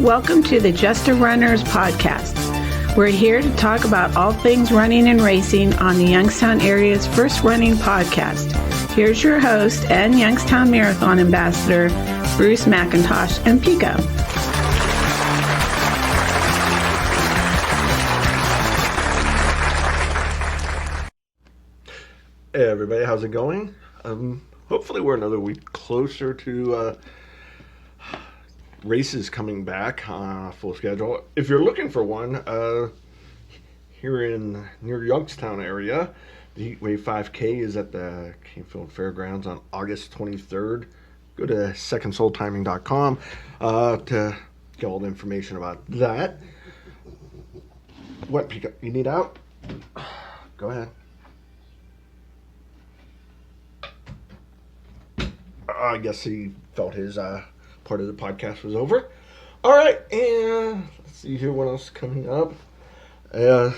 Welcome to the Just a Runners podcast. We're here to talk about all things running and racing on the Youngstown area's first running podcast. Here's your host and Youngstown Marathon Ambassador, Bruce McIntosh and Pico. Hey everybody, how's it going? Hopefully we're another week closer to races coming back on a full schedule. If you're looking for one, here in near Youngstown area, the Heatwave 5K is at the Canefield Fairgrounds on August 23rd. Go to secondsoultiming.com to get all the information about that. What, Pico? You need out? Go ahead. I guess he felt his part of the podcast was over. All right, and let's see here what else is coming up. We're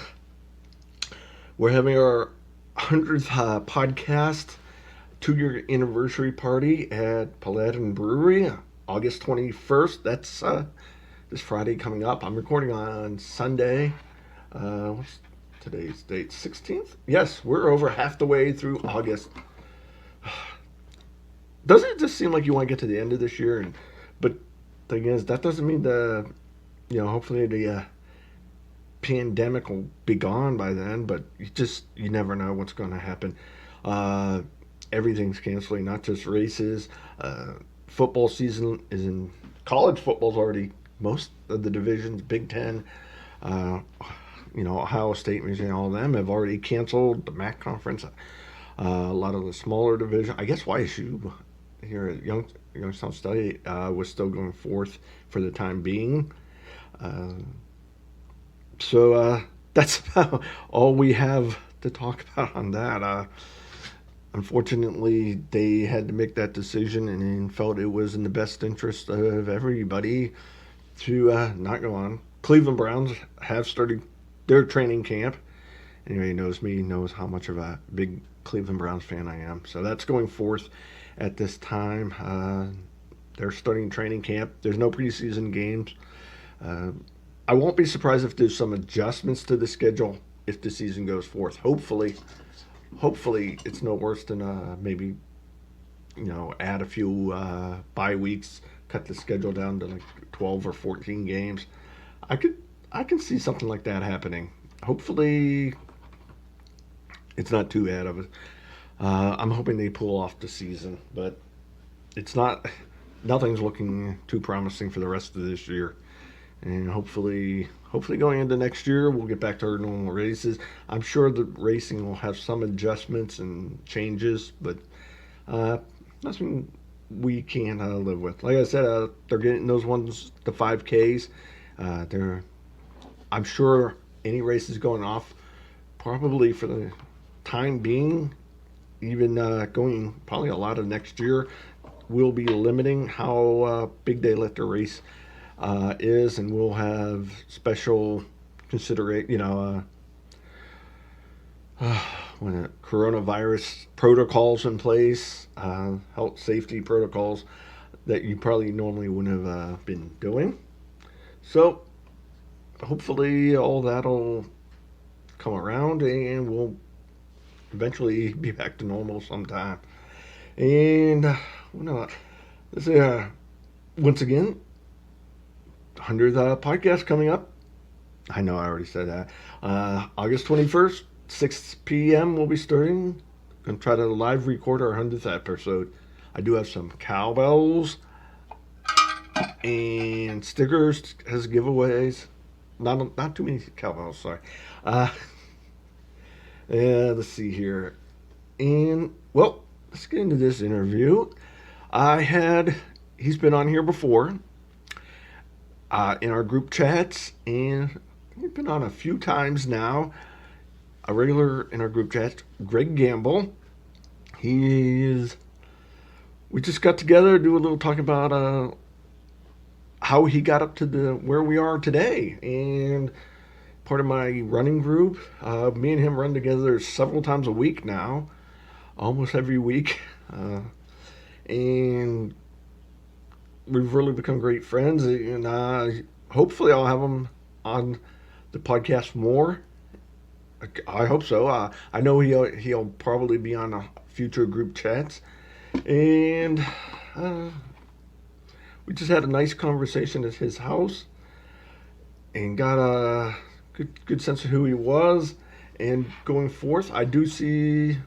having our 100th podcast 2-year anniversary party at Paladin Brewery, August 21st. That's this Friday coming up. I'm recording on Sunday. What's today's date? 16th? Yes, we're over half the way through August. Doesn't it just seem like you want to get to the end of this year? But the thing is, that doesn't mean hopefully the pandemic will be gone by then, but you never know what's going to happen. Everything's canceling, not just races. Football season is in, college football's already, most of the divisions, Big Ten, Ohio State, Michigan, all of them have already canceled. The MAC conference, a lot of the smaller division, I guess YSU here at Youngstown Study was still going forth for the time being. So that's about all we have to talk about on that. Unfortunately, they had to make that decision and felt it was in the best interest of everybody to not go on. Cleveland Browns have started their training camp. Anybody who knows me knows how much of a big Cleveland Browns fan I am. So that's going forth at this time. They're starting training camp. There's no preseason games. I won't be surprised if there's some adjustments to the schedule if the season goes forth. Hopefully it's no worse than maybe add a few bye weeks, cut the schedule down to like 12 or 14 games. I can see something like that happening. Hopefully it's not too bad of it. I'm hoping they pull off the season, but nothing's looking too promising for the rest of this year. And hopefully going into next year, we'll get back to our normal races. I'm sure the racing will have some adjustments and changes, but nothing we can't live with. Like I said, they're getting those ones, the 5Ks. I'm sure any races going off, probably for the time being, even going probably a lot of next year, will be limiting how big they let the race is, and we'll have special coronavirus protocols in place, health safety protocols that you probably normally wouldn't have been doing. So hopefully all that'll come around and we'll eventually be back to normal sometime. And once again, 100th podcast coming up. I know I already said that. August 21st, 6 p.m. we'll be starting. Going to try to live record our 100th episode. I do have some cowbells and stickers as giveaways. Not too many cowbells, sorry. Let's see here. And, well, let's get into this interview. He's been on here before in our group chats, and he's been on a few times now. A regular in our group chat, Greg Gamble. We just got together to do a little talk about how he got up to where we are today, and part of my running group. Me and him run together several times a week now, almost every week, and we've really become great friends. And hopefully I'll have him on the podcast more. I hope so. I know he'll probably be on a future group chats, and we just had a nice conversation at his house, and got a good sense of who he was. And going forth, I do see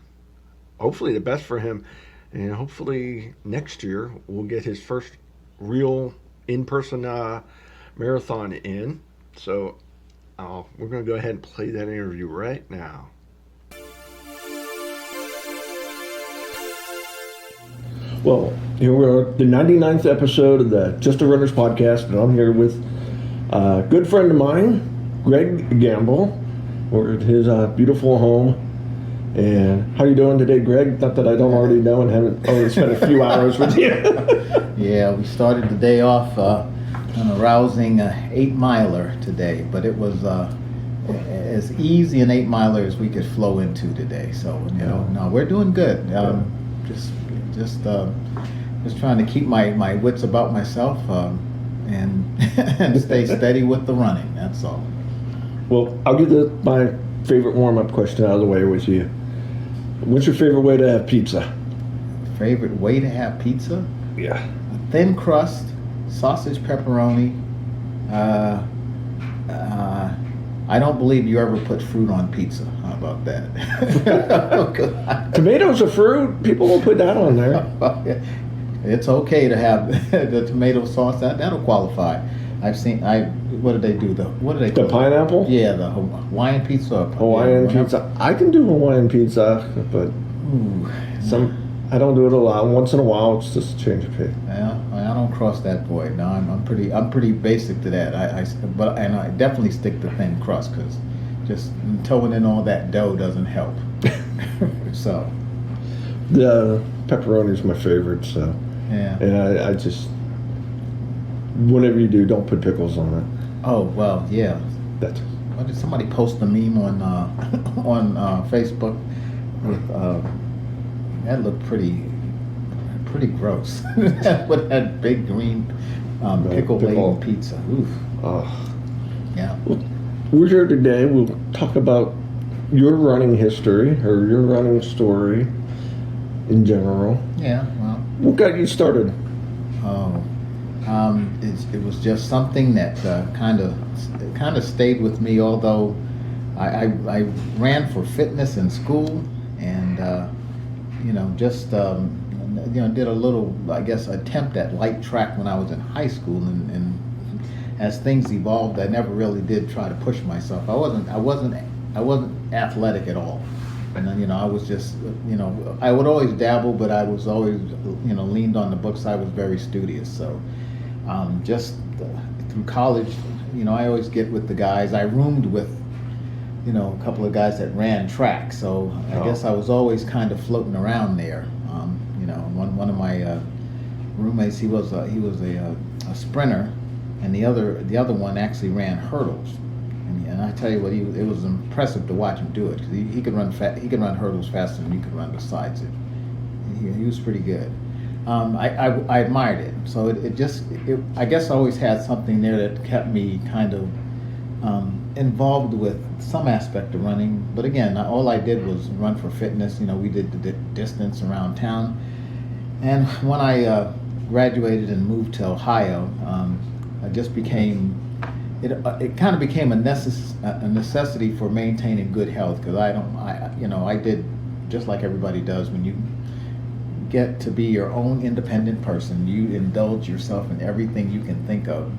hopefully the best for him, and hopefully next year we'll get his first real in-person marathon in. So we're going to go ahead and play that interview right now. Well, here we are, the 99th episode of the Just a Runners podcast, and I'm here with a good friend of mine, Greg Gamble. We're at his beautiful home. And how you doing today, Greg? Not that I don't already know and haven't already spent a few hours with you. Yeah, we started the day off on a rousing 8-miler today, but it was as easy an 8-miler as we could flow into today. So no, we're doing good. Just trying to keep my wits about myself and and stay steady with the running. That's all. Well, I'll get my favorite warm-up question out of the way with you. What's your favorite way to have pizza? Favorite way to have pizza? Yeah. A thin crust, sausage, pepperoni. I don't believe you ever put fruit on pizza. How about that? Tomatoes are fruit. People will put that on there. It's okay to have the tomato sauce. That'll qualify. I've seen. What do they do? The pineapple? Yeah, the Hawaiian pizza. Hawaiian pizza. I can do Hawaiian pizza, but I don't do it a lot. Once in a while, it's just a change of pace. Yeah, I don't cross that void. No, I'm pretty basic to that. I definitely stick to thin crust because just throwing in all that dough doesn't help. So the pepperoni is my favorite. So yeah, and I just whatever you do, don't put pickles on it. Oh well, yeah. What did somebody post a meme on Facebook with that looked pretty gross. With that big green pickle laden pizza. Oof. Oh. Yeah. Well, we're here today. We'll talk about your running history or your running story in general. Yeah. Well. What got you started? Oh. It was just something that kind of stayed with me. Although I ran for fitness in school, and did a little, I guess, attempt at light track when I was in high school. And as things evolved, I never really did try to push myself. I wasn't athletic at all. And I was just, I would always dabble, but I was always, leaned on the books. I was very studious. So through college, I always get with the guys. I roomed with, a couple of guys that ran track. So I guess I was always kind of floating around there. One of my roommates, he was a sprinter, and the other one actually ran hurdles. And I tell you what, it was impressive to watch him do it, because he could run hurdles faster than you could run besides it. He was pretty good. I admired it. So I guess I always had something there that kept me kind of involved with some aspect of running. But again, all I did was run for fitness. We did the distance around town. And when I graduated and moved to Ohio, I just became. It kind of became a necessity for maintaining good health, because I did just like everybody does. When you get to be your own independent person, you indulge yourself in everything you can think of,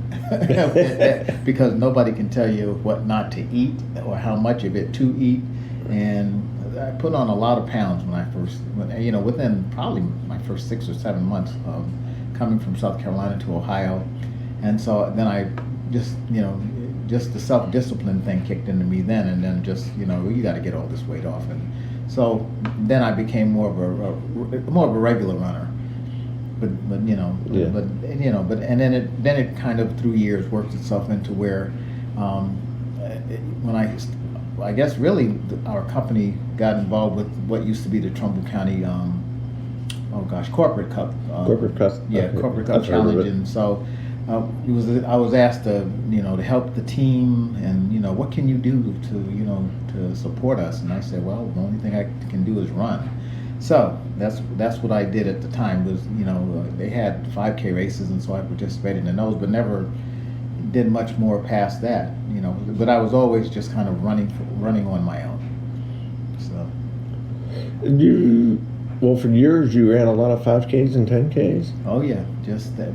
because nobody can tell you what not to eat or how much of it to eat. And I put on a lot of pounds within probably my first 6 or 7 months of coming from South Carolina to Ohio. And so then I just the self-discipline thing kicked into me then, and then just, you got to get all this weight off. And so then I became more of a regular runner. But then it kind of through years worked itself into where when I guess really our company got involved with what used to be the Trumbull County Corporate Cup. Corporate Cup. Yeah, Corporate Cup Challenge. And so I was asked to, to help the team, and what can you do to support us? And I said, well, the only thing I can do is run. So that's what I did at the time. Was they had 5K races, and so I participated in those, but never did much more past that. But I was always just kind of running on my own. So. For years you ran a lot of 5Ks and 10Ks? Oh yeah, just that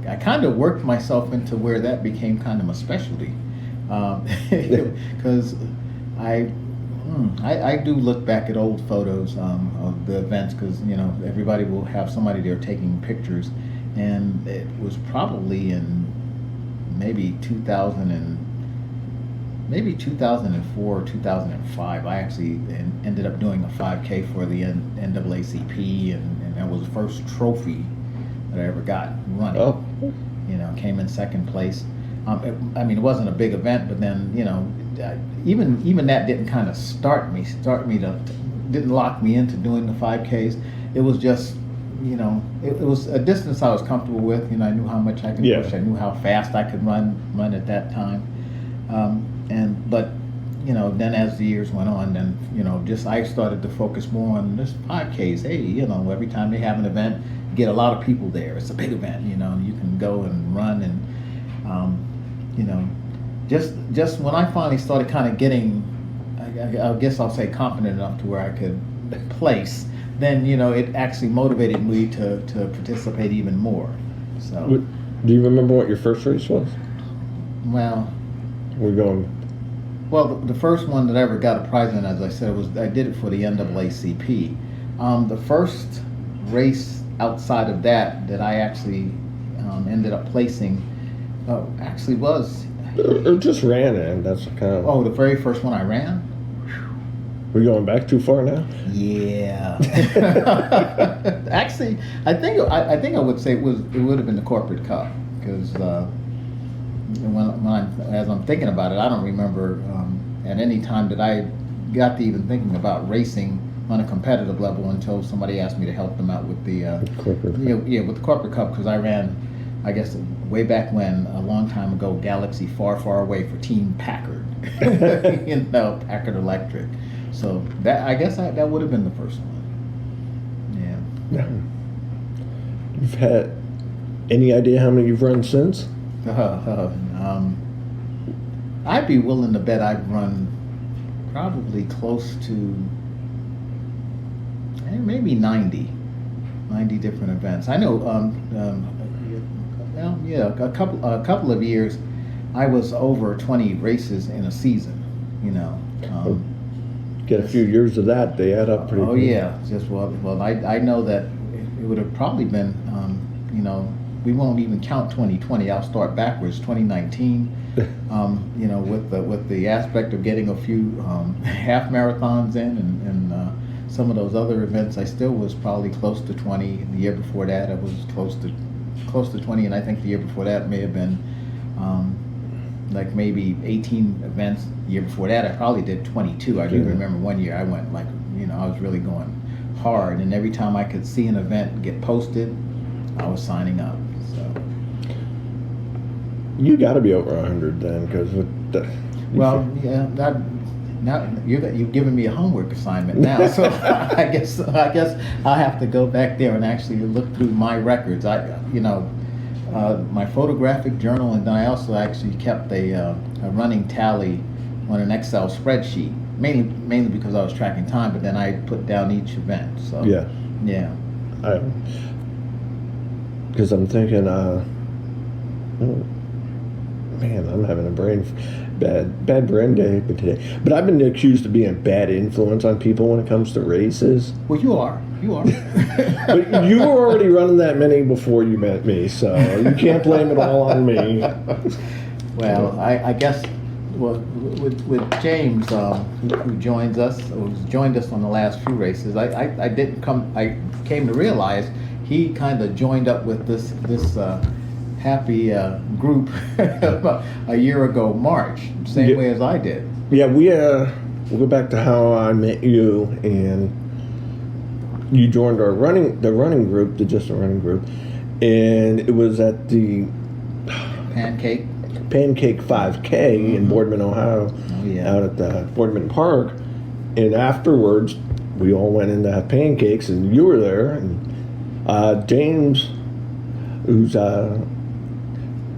I kind of worked myself into where that became kind of a specialty, because I do look back at old photos of the events, because everybody will have somebody there taking pictures, and it was probably in maybe 2004 or 2005. I actually ended up doing a 5K for the NAACP, and that was the first trophy that I ever got running. Oh. Came in second place. It wasn't a big event, but then even that didn't kind of start me to didn't lock me into doing the 5Ks. It was just it was a distance I was comfortable with. I knew how much I could push. I knew how fast I could run at that time. But then as the years went on, then I started to focus more on this 5Ks. Hey, every time they have an event, you get a lot of people there. It's a big event. You can go and run, and just when I finally started kind of getting, I guess I'll say, confident enough to where I could place, then it actually motivated me to participate even more. So. Do you remember what your first race was? Well. We're going. Well, the first one that I ever got a prize in, as I said, I did it for the NAACP. The first race outside of that I actually ended up placing actually was. Or just ran it, and that's kind of. Oh, the very first one I ran? We're going back too far now? Yeah. Actually, I think I would say it would have been the Corporate Cup, because as I'm thinking about it, I don't remember at any time that I got to even thinking about racing on a competitive level until somebody asked me to help them out with the with the Corporate Cup, because I ran, I guess way back when, a long time ago, Galaxy Far Far Away for Team Packard, Packard Electric. So that, I guess that would have been the first one. Yeah. You've had any idea how many you've run since? I'd be willing to bet I've run probably close to maybe 90 different events. I know a couple of years I was over 20 races in a season. Get a few years of that, they add up pretty good. Oh yeah, I know that it would have probably been we won't even count 2020. I'll start backwards. 2019, with the aspect of getting a few half marathons in, and some of those other events, I still was probably close to 20. The year before that, I was close to 20, and I think the year before that may have been like maybe 18 events. The year before that, I probably did 22. I do remember one year I went I was really going hard, and every time I could see an event get posted, I was signing up. So you got to be over 100 then, because with the. Well, yeah, now you've given me a homework assignment now, so I guess I'll have to go back there and actually look through my records. My photographic journal, and then I also actually kept a running tally on an Excel spreadsheet, mainly because I was tracking time, but then I put down each event. So yeah. Because I'm thinking, man, I'm having a bad brain day today. But I've been accused of being a bad influence on people when it comes to races. Well, you are. But you were already running that many before you met me, so you can't blame it all on me. Well, I guess with James, who joined us on the last few races, I came to realize he kind of joined up with this happy group a year ago, March, same way as I did. Yeah, we'll go back to how I met you, and you joined the running group, just a running group, and it was at the Pancake 5K in Boardman, Ohio, out at the Boardman Park. And afterwards, we all went in to have pancakes, and you were there, and James, who's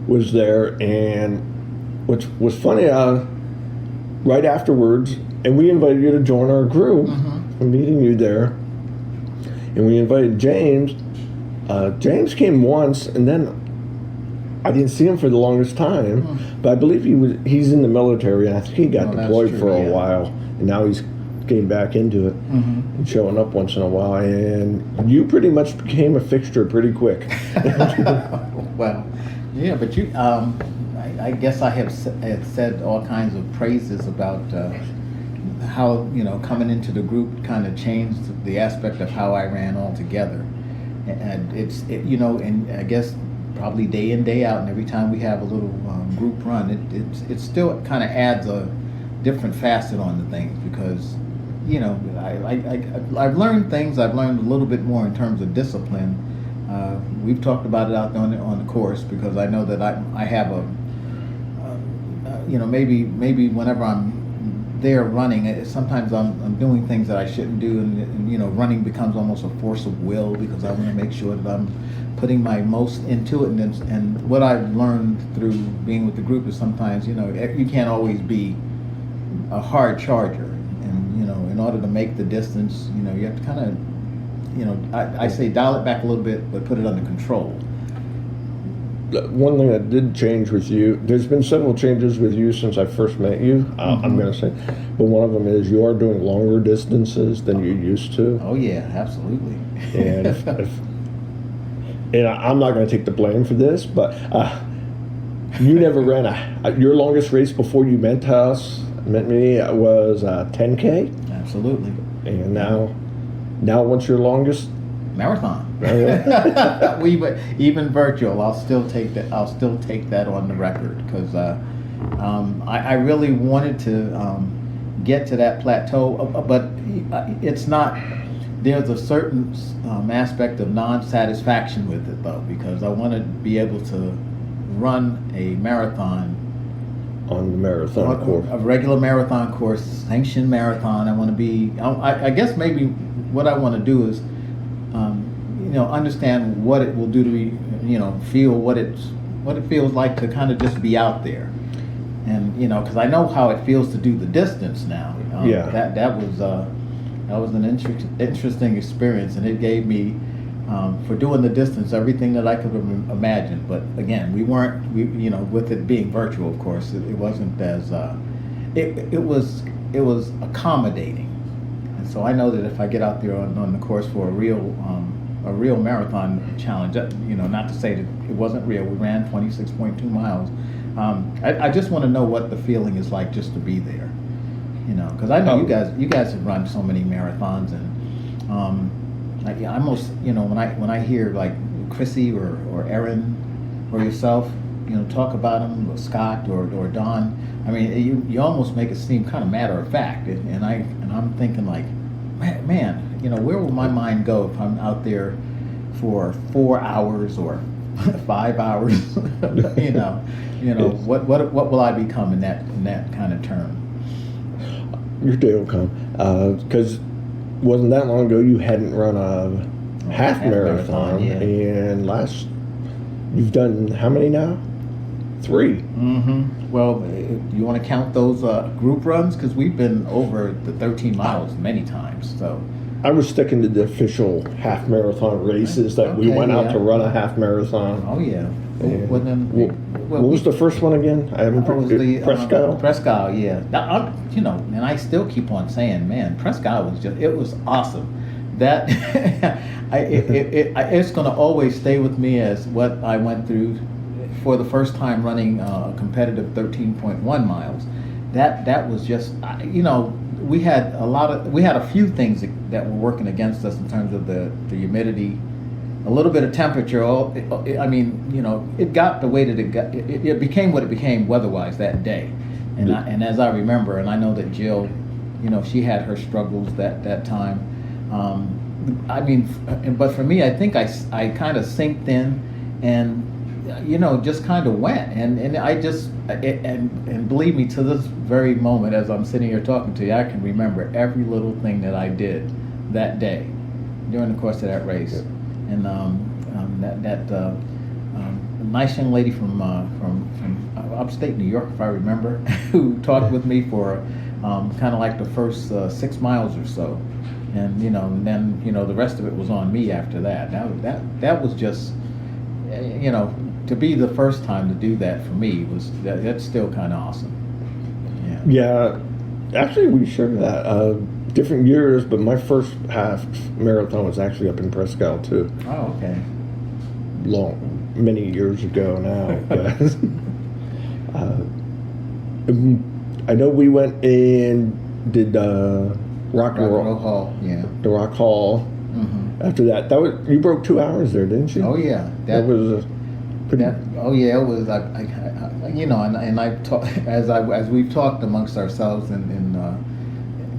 was there, and which was funny, right afterwards, and we invited you to join our group. I'm meeting you there, and we invited James. James came once, and then I didn't see him for the longest time, but I believe he's in the military, and I think he got deployed for a while, and now he's getting back into it and showing up once in a while. And you pretty much became a fixture pretty quick. Well, yeah, but you, I guess I have said all kinds of praises about how, coming into the group kind of changed the aspect of how I ran altogether. And and I guess probably day in, day out, and every time we have a little group run, it still kind of adds a different facet on the things, because I've learned things. I've learned a little bit more in terms of discipline. We've talked about it out there on the course, because I know that I have maybe whenever I'm there running, sometimes I'm doing things that I shouldn't do, and running becomes almost a force of will, because I want to make sure that I'm putting my most into it. And what I've learned through being with the group is sometimes you can't always be a hard charger, and in order to make the distance, you have to kind of I say dial it back a little bit, but put it under control. One thing that did change with you, there's been several changes with you since I first met you, I'm going to say, but one of them is you are doing longer distances than you used to. Oh yeah, absolutely. And and I'm not going to take the blame for this, but you never ran your longest race before you met me was 10K. Absolutely. And now what's your longest? Marathon. Even virtual, I'll still take that on the record, because I really wanted to get to that plateau, but it's not. There's a certain aspect of non-satisfaction with it, though, because I want to be able to run a marathon on the marathon course, a regular marathon course, sanctioned marathon. I want to be. I guess maybe what I want to do is. Understand what it will do to me, feel what it feels like to kind of just be out there, and because I know how it feels to do the distance now. That was an interesting experience, and it gave me for doing the distance everything that I could imagine. But again, we with it being virtual, of course, it wasn't as it was accommodating, and so I know that if I get out there on the course for a real marathon challenge, not to say that it wasn't real. We ran 26.2 miles. I just want to know what the feeling is like just to be there, because I know you guys have run so many marathons, and I almost, when I hear like Chrissy or Erin or yourself, talk about them, or Scott or Don, I mean, you almost make it seem kind of matter of fact, and I'm thinking like, man, where will my mind go if I'm out there for 4 hours or 5 hours? What will I become in that kind of term? Your day will come, because wasn't that long ago you hadn't run a half marathon, yeah. And you've done how many now? 3. Well, you want to count those group runs, because we've been over the 13 miles many times. So I was sticking to the official half marathon races that we went out to run a half marathon. Oh yeah. What was the first one again? I haven't. Was the Prescott. Prescott, yeah. And I still keep on saying, man, Prescott was awesome. That it's going to always stay with me as what I went through for the first time running a competitive 13.1 miles. That was just, we had a few things that were working against us in terms of the humidity, a little bit of temperature. It got the way that it got. It became what it became weather-wise that day, and as I remember, and I know that Jill, she had her struggles that time. I mean, but for me, I think I kind of synced in, and just kind of went, and I just and believe me, to this very moment, as I'm sitting here talking to you, I can remember every little thing that I did that day during the course of that race, and that nice young lady from upstate New York, if I remember, who talked with me for kind of like the first 6 miles or so. And then the rest of it was on me after that. That was just to be the first time to do that for me that's still kind of awesome. Yeah, actually we shared that different years, but my first half marathon was actually up in Presque Isle too. Oh, okay. Many years ago now. But, I know we went and did Rock and Roll Hall, yeah. The Rock Hall. Mm-hmm. After that was you broke 2 hours there, didn't you? Oh yeah, that was pretty. Oh yeah, it was. And I talk as we've talked amongst ourselves and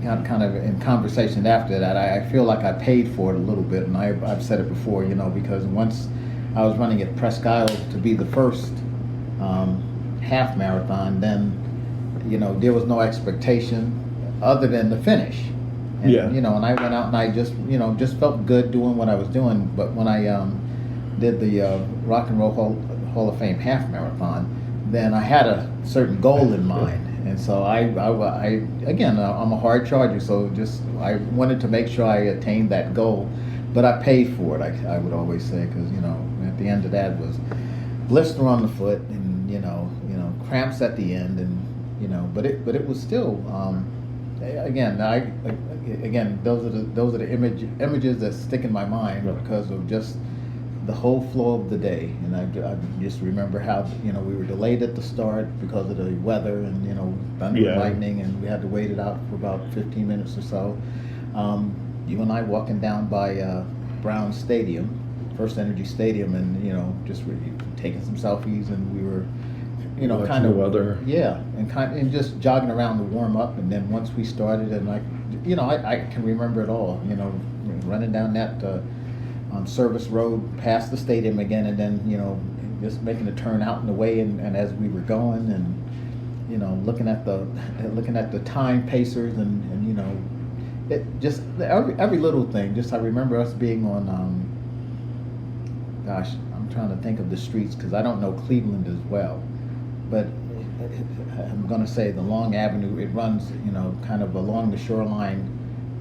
kind of in conversation after that. I feel like I paid for it a little bit, and I've said it before, because once I was running at Presque Isle to be the first half marathon, then there was no expectation other than the finish. And, and I went out and I just felt good doing what I was doing. But when I did the Rock and Roll Hall of Fame half marathon, then I had a certain goal in mind. And so I again, I'm a hard charger, so I wanted to make sure I attained that goal. But I paid for it, I would always say, because at the end of that was blister on the foot and cramps at the end, and but it was still again those are the images that stick in my mind because of just the whole flow of the day. And I just remember how we were delayed at the start because of the weather and thunder and lightning, and we had to wait it out for about 15 minutes or so. You and I walking down by Brown Stadium, First Energy Stadium, and just taking some selfies, and we were kind of weather. Yeah, and just jogging around to warm up, and then once we started, and I can remember it all. Running down that service road past the stadium again, and then just making a turn out in the way, and as we were going, and looking at the time pacers, and it just every little thing. Just I remember us being on gosh, I'm trying to think of the streets because I don't know Cleveland as well, but I'm going to say the Long Avenue. It runs kind of along the shoreline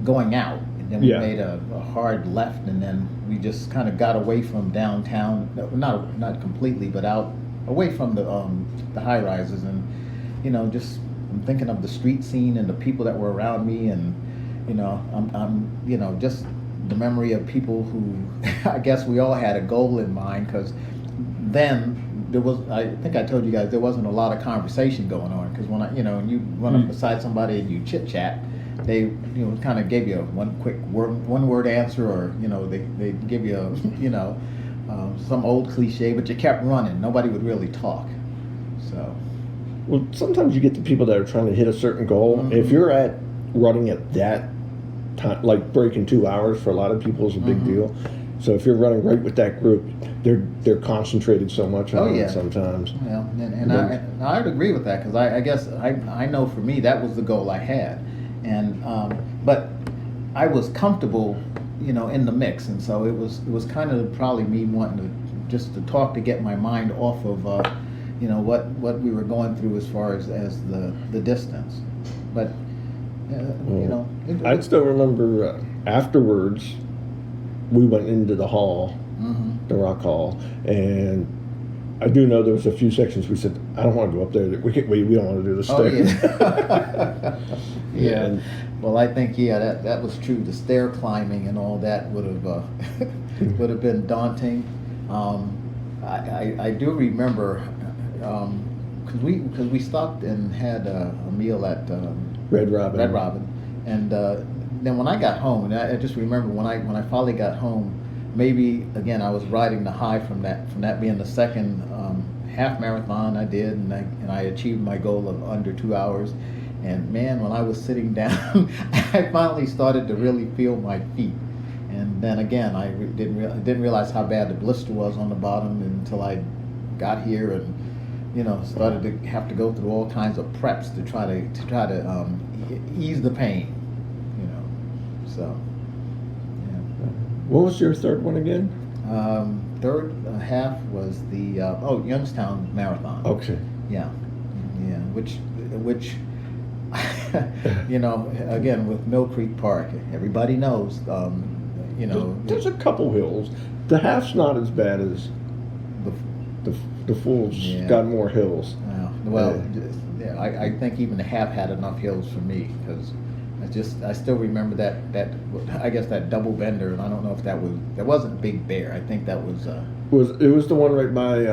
going out, and then we made a hard left, and then we just kind of got away from downtown, not completely, but out away from the high rises, and just I'm thinking of the street scene and the people that were around me, and I'm just the memory of people who I guess we all had a goal in mind, because then there was, I think I told you guys, there wasn't a lot of conversation going on, because when you run up beside somebody and you chit chat, they kind of gave you one word answer, or they give you some old cliche, but you kept running. Nobody would really talk. So well, sometimes you get the people that are trying to hit a certain goal. Mm-hmm. If you're running at that time, like breaking 2 hours for a lot of people is a big deal. So if you're running right with that group, they're concentrated so much on it sometimes. Yeah, and I would agree with that, because I guess I know for me that was the goal I had, and but I was comfortable, in the mix, and so it was kind of probably me wanting to just to talk to get my mind off of what we were going through as far as the distance, but I still remember afterwards. We went into the hall, the Rock Hall, and I do know there was a few sections we said, I don't want to go up there. We don't want to do the stairs. Yeah. And, well, I think that was true. The stair climbing and all that would have been daunting. I do remember because we stopped and had a meal at Red Robin, and then when I got home, and I just remember when I finally got home, maybe again I was riding the high from that being the second half marathon I did, and I achieved my goal of under 2 hours. And man, when I was sitting down, I finally started to really feel my feet, and then again, I didn't realize how bad the blister was on the bottom until I got here and started to have to go through all kinds of preps to try to ease the pain. So. Yeah. What was your third one again? Third half was the Youngstown Marathon. Okay. Yeah, which again with Mill Creek Park, everybody knows. There's a couple hills. The half's not as bad as the full's got more hills. I think even the half had enough hills for me because I still remember that I guess that double bender, and I don't know if that wasn't Big Bear. I think that was it was the one right by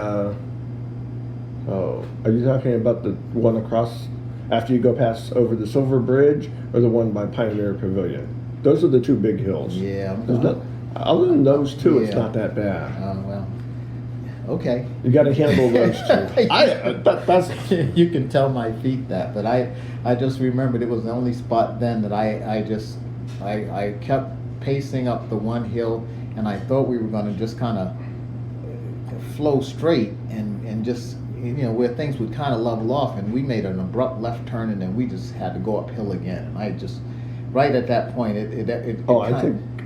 are you talking about the one across after you go past over the Silver Bridge, or the one by Pioneer Pavilion? Those are the two big hills. Yeah. Other than those two, it's not that bad. Well, okay. You got to handle those two. That's you can tell my feet that, but I just remembered it was the only spot then that I kept pacing up the one hill, and I thought we were going to just kind of flow straight and just where things would kind of level off, and we made an abrupt left turn, and then we just had to go uphill again, and I just right at that point I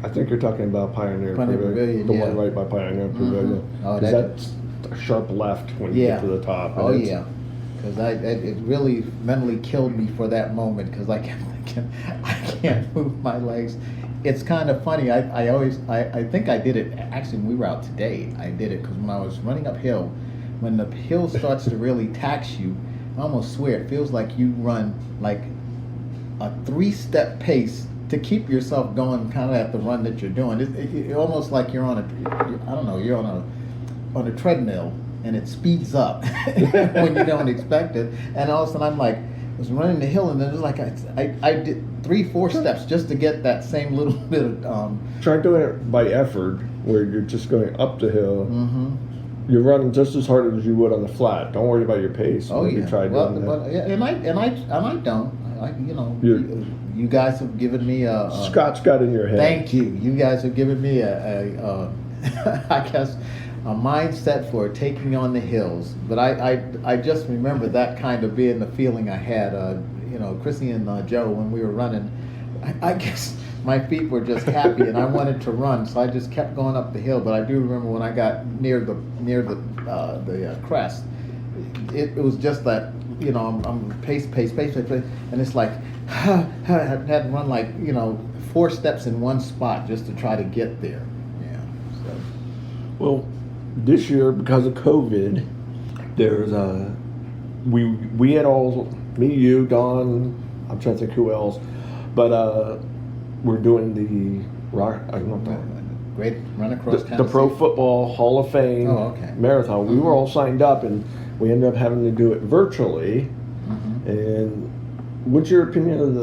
think you're talking about Pioneer Pavilion, the one right by Pioneer Pavilion. Because that's a sharp left when you get to the top. Because it really mentally killed me for that moment, because I kept thinking, I can't move my legs. It's kind of funny. I think I did it, actually when we were out today, I did it because when I was running uphill, when the hill starts to really tax you, I almost swear, it feels like you run like a 3-step pace to keep yourself going kind of at the run that you're doing. It almost like you're on a treadmill, and it speeds up when you don't expect it. And all of a sudden I'm like, I was running the hill, and then it was like I did 3-4 steps just to get that same little bit of Try doing it by effort, where you're just going up the hill. Mm-hmm. You're running just as hard as you would on the flat. Don't worry about your pace. You try doing that. And I don't. You guys have given me a Scott's got in your head. Thank you. You guys have given me a I guess a mindset for taking on the hills. But I just remember that kind of being the feeling I had. Chrissy and Joe, when we were running, I guess my feet were just happy, and I wanted to run, so I just kept going up the hill. But I do remember when I got near the crest, it was just that I'm pace, and it's like I had to run like 4 steps in one spot just to try to get there. Yeah. So. Well, this year because of COVID, there's we had all, me, you, Don, I'm trying to think who else, but we're doing the Great Run Across Tennessee. The Pro Football Hall of Fame marathon. We were all signed up, and we ended up having to do it virtually. Mm-hmm. And what's your opinion of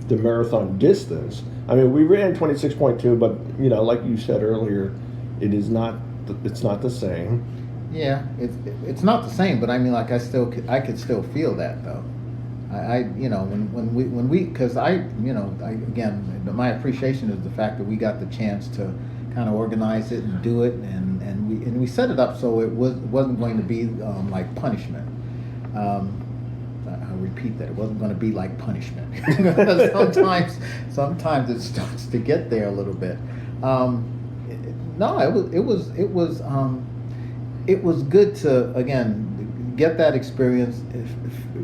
the marathon distance? I mean, we ran 26.2, but like you said earlier, it's not the same. Yeah, it's not the same, but I mean, like I could still feel that though. When we because again, my appreciation is the fact that we got the chance to kind of organize it and do it, and we set it up so it wasn't going to be like punishment. I'll repeat that, it wasn't going to be like punishment. sometimes it starts to get there a little bit. It was good to again get that experience.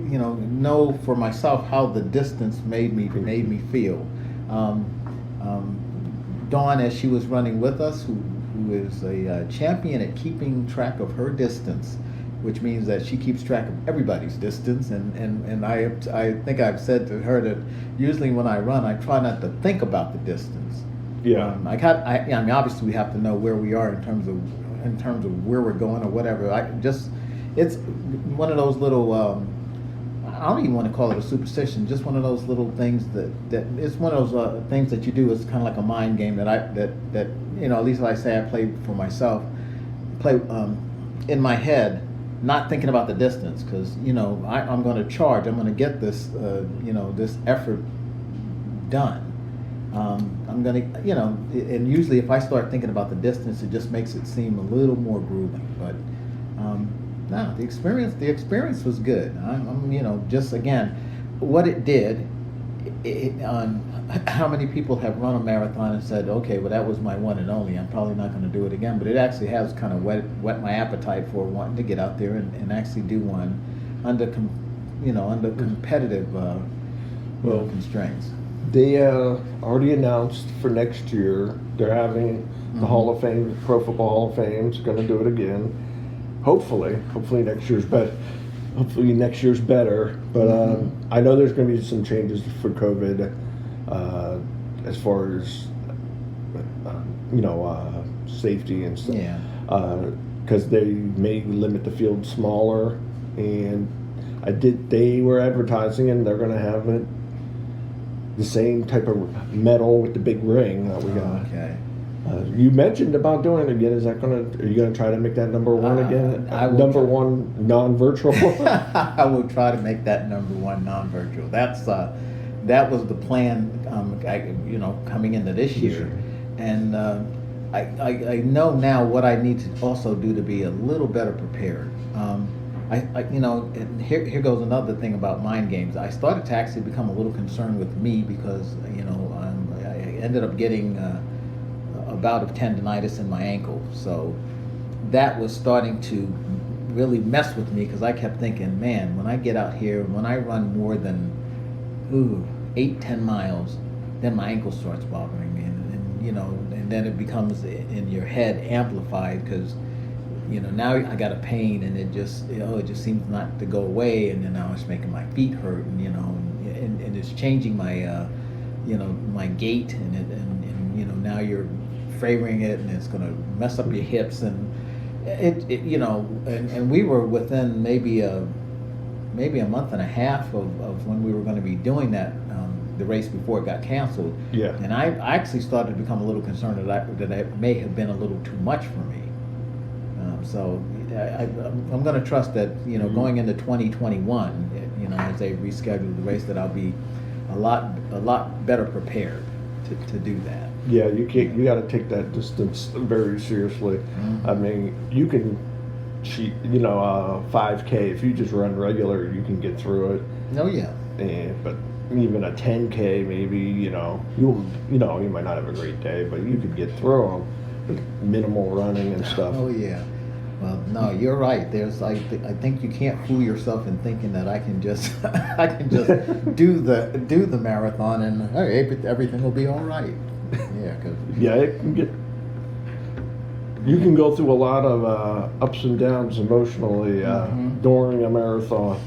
Know for myself how the distance made me feel. Dawn, as she was running with us, who is a champion at keeping track of her distance, which means that she keeps track of everybody's distance. And I think I've said to her that usually when I run, I try not to think about the distance. Yeah. I mean, obviously we have to know where we are in terms of where we're going or whatever. It's one of those little. I don't even want to call it a superstition. Just one of those little things that it's one of those things that you do. It's kind of like a mind game that at least I say I play for myself. Play in my head, not thinking about the distance, because I'm going to charge. I'm going to get this this effort done. I'm gonna, and usually if I start thinking about the distance, it just makes it seem a little more grueling. But no, the experience was good. I'm just again, what it did. How many people have run a marathon and said, okay, well that was my one and only. I'm probably not going to do it again. But it actually has kind of whet my appetite for wanting to get out there and actually do one under competitive constraints. They already announced for next year they're having the Hall of Fame, Pro Football Hall of Fame is going to do it again. Hopefully next year's better. Hopefully next year's better. But I know there's going to be some changes for COVID as far as safety and stuff. Yeah. Because they may limit the field smaller, and they were advertising and they're going to have it the same type of metal with the big ring that we got. Okay. You mentioned about doing it again. Are you gonna try to make that number one again? Number one non-virtual. I will try to make that number one non-virtual. That was the plan. Coming into this year, and I know now what I need to also do to be a little better prepared. And here goes another thing about mind games. I started to actually become a little concerned with me because I ended up getting a bout of tendonitis in my ankle, so that was starting to really mess with me because I kept thinking, man, when I get out here, when I run more than 8-10 miles, then my ankle starts bothering me, and then it becomes in your head amplified because now I got a pain and it just seems not to go away, and then now it's making my feet hurt, and it's changing my my gait, and now you're favoring it, and it's going to mess up your hips, and and we were within maybe a month and a half of when we were going to be doing that the race before it got canceled. Yeah. And I actually started to become a little concerned that it may have been a little too much for me. So I'm going to trust that going into 2021, as they reschedule the race, that I'll be a lot better prepared to do that. Yeah, you got to take that distance very seriously. I mean, you can cheat, 5K, if you just run regular, you can get through it. Oh yeah. But even a 10K, maybe, you might not have a great day, but you could get through them with minimal running and stuff. Oh yeah. Well, no, you're right. I think you can't fool yourself in thinking that I can just do the marathon and hey, everything will be all right. Yeah, you can go through a lot of ups and downs emotionally during a marathon,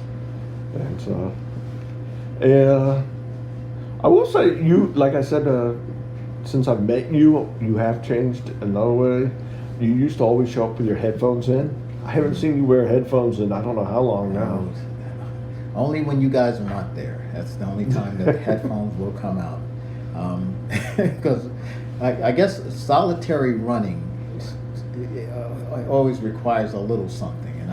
and so I will say like I said, since I've met you, you have changed another way. You used to always show up with your headphones in. I haven't seen you wear headphones in I don't know how long now. Only when you guys are not there. That's the only time that headphones will come out. Because I guess solitary running always requires a little something, and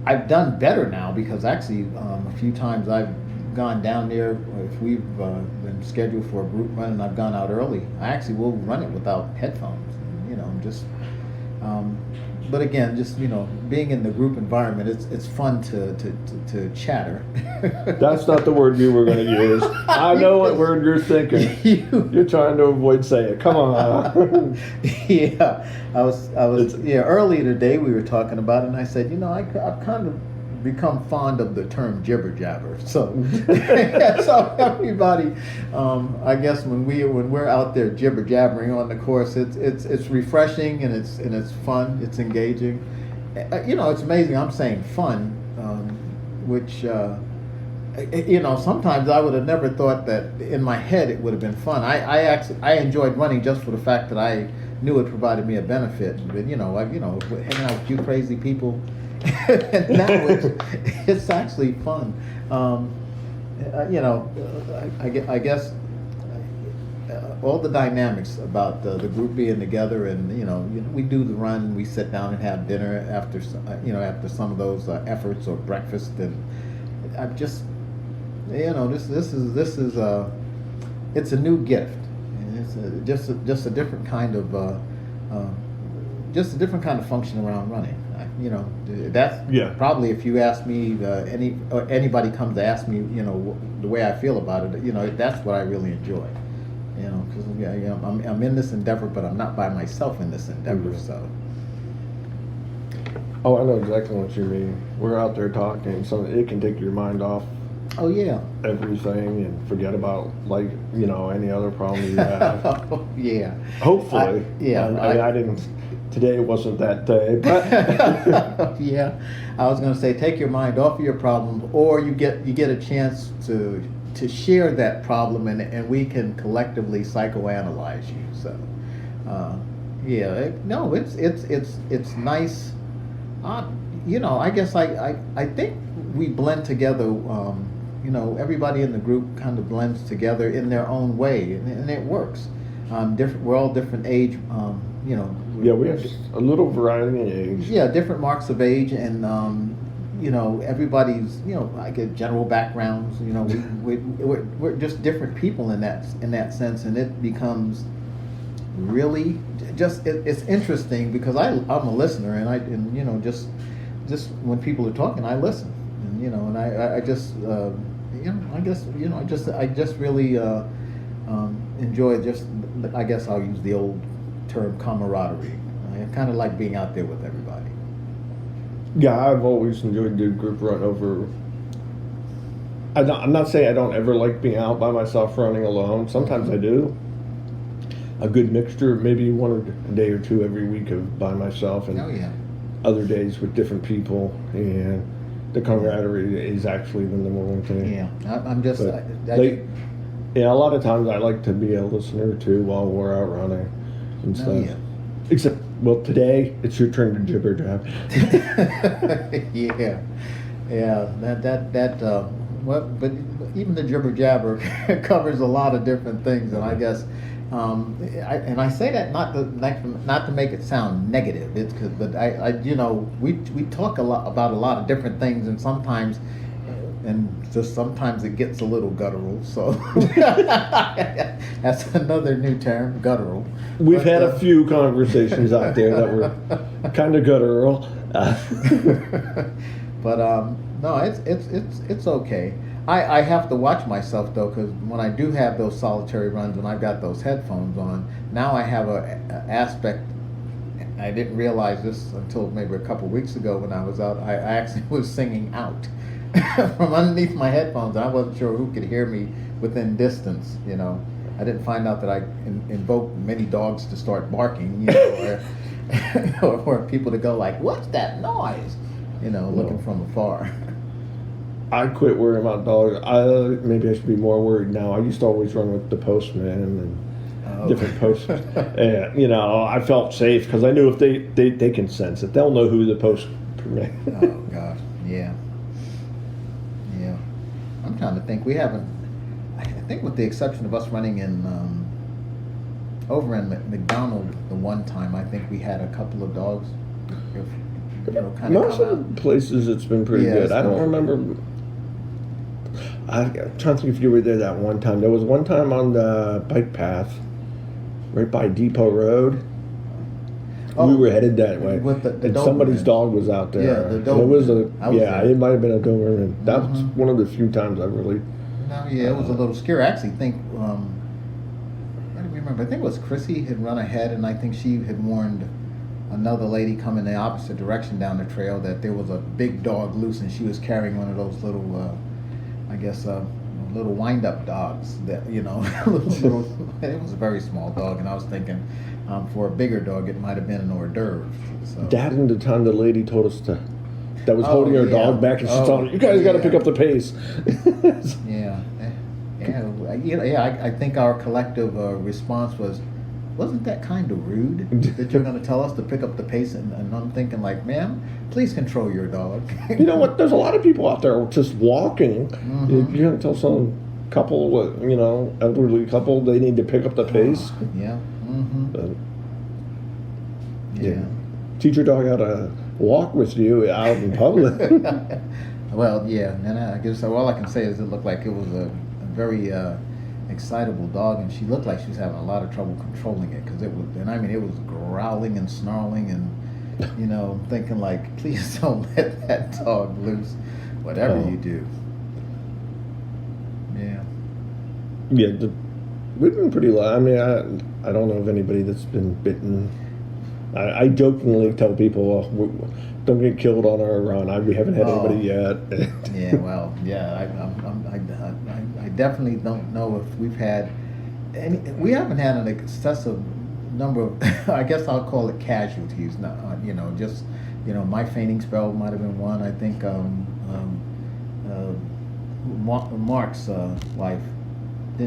I've done better now because actually a few times I've gone down there. If we've been scheduled for a group run and I've gone out early, I actually will run it without headphones. But again, just being in the group environment, it's fun to chatter. That's not the word you were going to use. I know what word you're thinking. You're trying to avoid saying it. Come on. Yeah, I was. Earlier today we were talking about it, and I said, I've kind of become fond of the term jibber jabber. So, so everybody, I guess when we're out there jibber jabbering on the course, it's refreshing and it's fun. It's engaging. It's amazing. I'm saying fun, which sometimes I would have never thought that in my head it would have been fun. I enjoyed running just for the fact that I knew it provided me a benefit. But hanging out with you crazy people. And now it's actually fun. I guess all the dynamics about the group being together, and we do the run, we sit down and have dinner after some of those efforts or breakfast, and I've just this is it's a new gift. And it's just a different kind of function around running. That's probably, if you ask me, anybody comes to ask me, the way I feel about it, that's what I really enjoy. Because I'm in this endeavor, but I'm not by myself in this endeavor. Mm-hmm. So. Oh, I know exactly what you mean. We're out there talking, so it can take your mind off. Oh yeah. Everything and forget about any other problem you have. Oh, yeah. Hopefully. I didn't. Today wasn't that day, but yeah. I was going to say, take your mind off of your problem, or you get a chance to share that problem, and we can collectively psychoanalyze you. So, it's nice. I guess I think we blend together. Everybody in the group kind of blends together in their own way, and it works. We're all different age. Yeah, we have a little variety in age. Yeah, different marks of age, and everybody's like general backgrounds. We're just different people in that sense, and it becomes really it's interesting because I'm a listener, and just when people are talking, I listen, and I just really enjoy I guess I'll use the old term camaraderie. I kind of like being out there with everybody. Yeah, I've always enjoyed the group run over. I'm not saying I don't ever like being out by myself running alone. Sometimes I do. A good mixture, maybe a day or two every week of by myself, and other days with different people. And the camaraderie is actually the number one thing. Yeah, I'm just. A lot of times I like to be a listener too while we're out running and stuff. Except, today it's your turn to jibber jab. Yeah. But even the jibber jabber covers a lot of different things, and I guess, I say that not to make it sound negative. It's but we talk a lot about a lot of different things, and sometimes it gets a little guttural. So that's another new term, guttural. We've had a few conversations out there that were kind of guttural. But no, it's okay. I have to watch myself though, because when I do have those solitary runs and I've got those headphones on, now I have a aspect. I didn't realize this until maybe a couple weeks ago when I was out. I actually was singing out from underneath my headphones. I wasn't sure who could hear me within distance. I didn't find out that I invoked many dogs to start barking. Or people to go like, "What's that noise?" Looking from afar. I quit worrying about dogs. Maybe I should be more worried now. I used to always run with the postman and different posts. And, I felt safe because I knew if they can sense it. They'll know who the postman is. Oh, gosh. Yeah. Yeah. I'm trying to think. We haven't, I think with the exception of us running in, over in McDonald the one time, I think we had a couple of dogs. Most of the places it's been pretty good. I don't remember. I'm trying to think if you were there that one time. There was one time on the bike path, right by Depot Road. We were headed that way, with the and somebody's dog was out there. Yeah, the Doberman. It was it might have been a Doberman. That was one of the few times I really. No, it was a little scary. I actually think. I don't remember. I think it was Chrissy had run ahead, and I think she had warned another lady coming the opposite direction down the trail that there was a big dog loose, and she was carrying one of those little, little wind-up dogs that, little, it was a very small dog, and I was thinking for a bigger dog it might have been an hors d'oeuvre. So. That and the time the lady told us that was holding her dog back, and she told her, "You guys got to pick up the pace." I think our collective response wasn't that kind of rude that you're going to tell us to pick up the pace? And I'm thinking like, ma'am, please control your dog. You know what? There's a lot of people out there just walking. You're going to tell some couple, elderly couple, they need to pick up the pace. Teach your dog how to walk with you out in public. Well, and I guess all I can say is it looked like it was a very excitable dog, and she looked like she was having a lot of trouble controlling it because it was, and I mean, it was growling and snarling, and thinking like, please don't let that dog loose, whatever you do. Yeah. Yeah, we've been pretty low. I mean, I don't know of anybody that's been bitten. I jokingly tell people, well, don't get killed on our run. We haven't had anybody yet. Yeah, well, yeah, I definitely don't know if we've had any. We haven't had an excessive number of, I guess I'll call it casualties. Not, just my fainting spell might have been one. I think Mark's wife.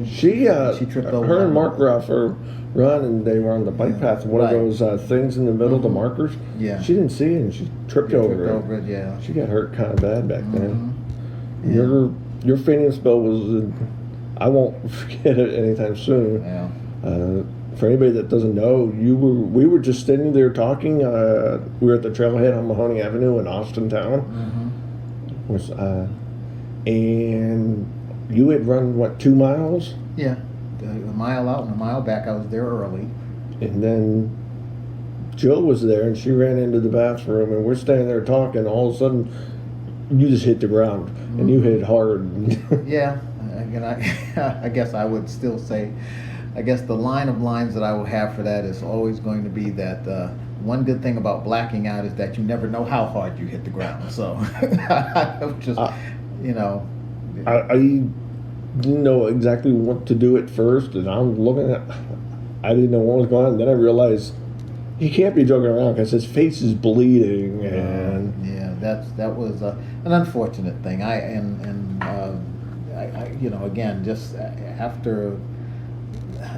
She tripped over. Her and Mark were out for a run, and they were on the bike path. One of those things in the middle, the markers. Yeah. She didn't see it, and she tripped over it. Yeah. She got hurt kind of bad back then. Yeah. Your fainting spell was, I won't forget it anytime soon. Yeah. For anybody that doesn't know, we were just standing there talking. We were at the trailhead on Mahoney Avenue in Austintown. And you had run, 2 miles? Yeah, a mile out and a mile back. I was there early. And then Jill was there, and she ran into the bathroom, and we're standing there talking. All of a sudden, you just hit the ground, and you hit hard. Yeah, and I guess I would still say, I guess the line of lines that I will have for that is always going to be that one good thing about blacking out is that you never know how hard you hit the ground. So, I just, I didn't know exactly what to do at first, and I'm looking at, I didn't know what was going on. Then I realized he can't be joking around because his face is bleeding, and that was an unfortunate thing. Again, just after,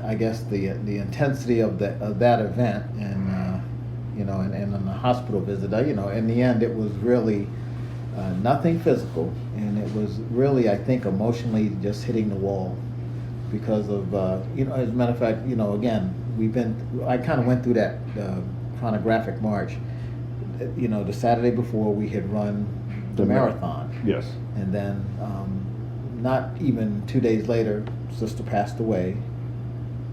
I guess the intensity of that event, and and on the hospital visit, in the end it was really nothing physical, and it was really, I think, emotionally just hitting the wall because of as a matter of fact, again, I kind of went through that chronographic march. The Saturday before we had run the marathon. Yes. And then not even 2 days later, sister passed away,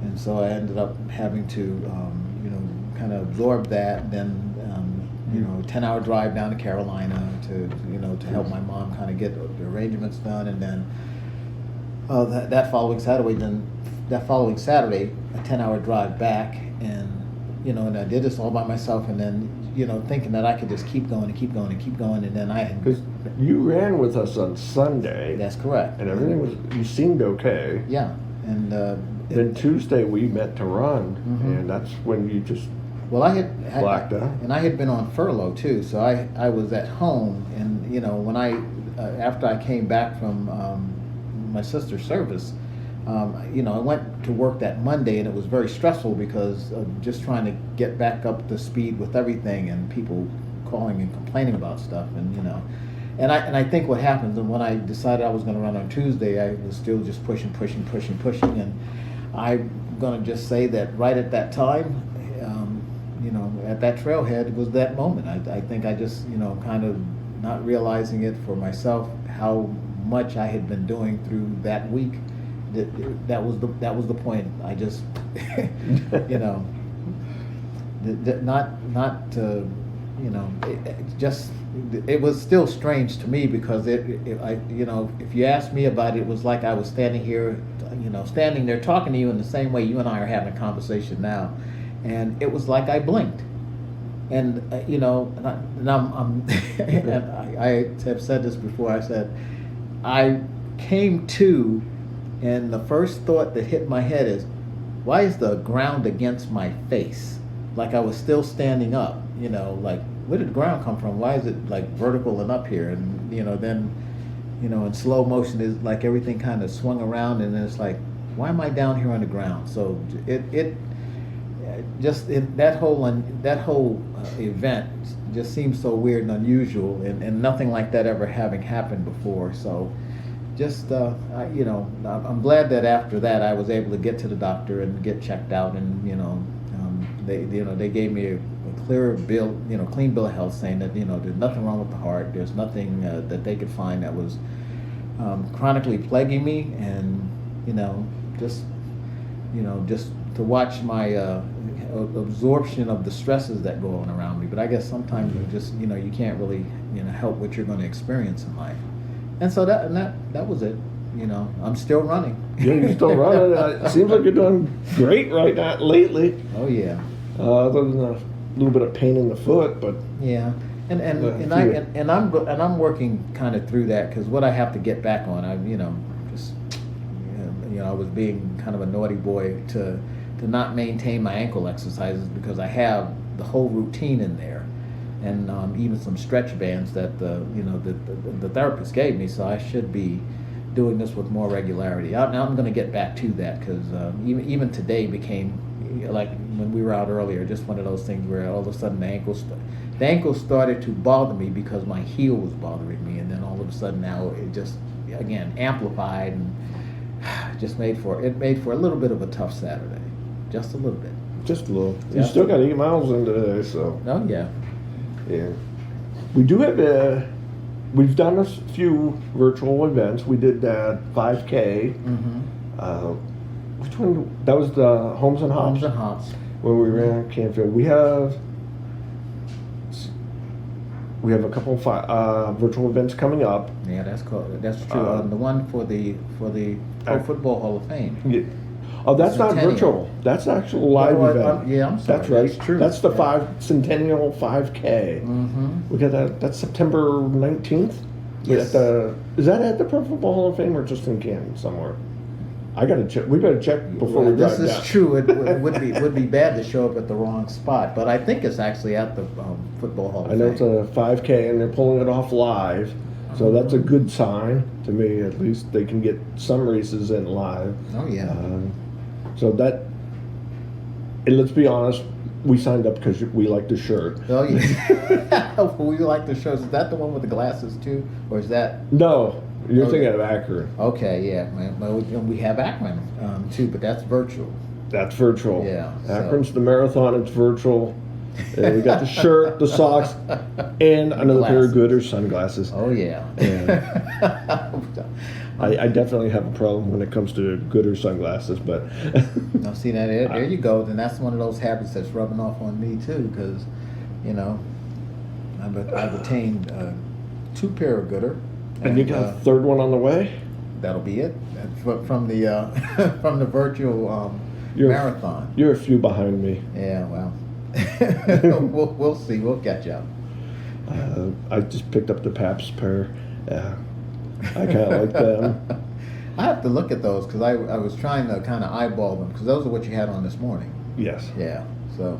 and so I ended up having to kind of absorb that. And then 10-hour drive down to Carolina to help my mom kind of get the arrangements done, and then that following Saturday, a 10-hour drive back, and and I did this all by myself, and then thinking that I could just keep going and keep going and keep going, and then I had, because you ran with us on Sunday. That's correct. And everything you seemed okay. Yeah, and then Tuesday we met to run, and that's when you just. Well, I had blacked out, and I had been on furlough too, so I was at home, and when I after I came back from my sister's service, I went to work that Monday, and it was very stressful because of just trying to get back up to speed with everything, and people calling and complaining about stuff, and and I think what happens, and when I decided I was going to run on Tuesday, I was still just pushing, and I'm going to just say that right at that time. At that trailhead, it was that moment. I think I just, kind of not realizing it for myself, how much I had been doing through that week. That was the point. I just, it was still strange to me because if you asked me about it, it was like I was standing here, standing there talking to you in the same way you and I are having a conversation now. And it was like I blinked, and and I'm and I have said this before. I said I came to, and the first thought that hit my head is, why is the ground against my face? Like I was still standing up. Like where did the ground come from? Why is it like vertical and up here? And then in slow motion is like everything kind of swung around, and then it's like, why am I down here on the ground? So that whole event just seems so weird and unusual, and nothing like that ever having happened before. So just I'm glad that after that I was able to get to the doctor and get checked out, and they gave me a clear bill, clean bill of health, saying that there's nothing wrong with the heart, there's nothing that they could find that was chronically plaguing me, and just to watch my absorption of the stresses that go on around me. But I guess sometimes you just, you can't really, help what you're going to experience in life. And so that was it. I'm still running. Yeah, you're still running. It seems like you're doing great right now lately. Oh yeah. Other than a little bit of pain in the foot, but yeah. And I'm working kind of through that, because what I have to get back on, I was being kind of a naughty boy to not maintain my ankle exercises, because I have the whole routine in there, and even some stretch bands that the therapist gave me. So I should be doing this with more regularity. Now I'm going to get back to that, because even today became, like when we were out earlier, just one of those things where all of a sudden the ankle started to bother me because my heel was bothering me, and then all of a sudden now it just again amplified, and just made for a little bit of a tough Saturday, just a little bit. Just a little. You still got 8 miles in today, so. Oh yeah. Yeah. We do have we've done a few virtual events. We did that 5K. Mm-hmm. Which one? That was the Homes and Hops. Homes and Hops. When we ran at Canfield, we have a couple of virtual events coming up. Yeah, that's cool. That's true. The one for the Pro Football Hall of Fame. Yeah. Oh, that's not virtual. That's an actual live event. I'm sorry. That's right. That's true. That's the Centennial 5K. Mm-hmm. We got that. That's September 19th. Yes. Is that at the Pro Football Hall of Fame or just in Canton somewhere? I gotta check. We better check before we drive down. This is true. It would be bad to show up at the wrong spot, but I think it's actually at the Football Hall of Fame. I know it's a 5K and they're pulling it off live, so that's a good sign to me. At least they can get some races in live. Oh yeah. So that, and let's be honest, we signed up because we like the shirt. Oh yeah. We like the shirt. Is that the one with the glasses too, or is that? No. You're thinking of Akron. Okay, yeah. Well, we have Akron too, but that's virtual. That's virtual. Yeah. Akron's the marathon. It's virtual. And we got the shirt, the socks, and another pair of Gooders sunglasses. Oh yeah. I definitely have a problem when it comes to Gooders sunglasses, but. Now see that there you go. Then that's one of those habits that's rubbing off on me too, because, I've attained 2 pair of Gooder. And you got a third one on the way? That'll be it. From the from the virtual marathon. You're a few behind me. Yeah, well, we'll see. We'll catch up. I just picked up the Pabst pair. I kind of like them. I have to look at those, because I was trying to kind of eyeball them, because those are what you had on this morning. Yes. Yeah. So.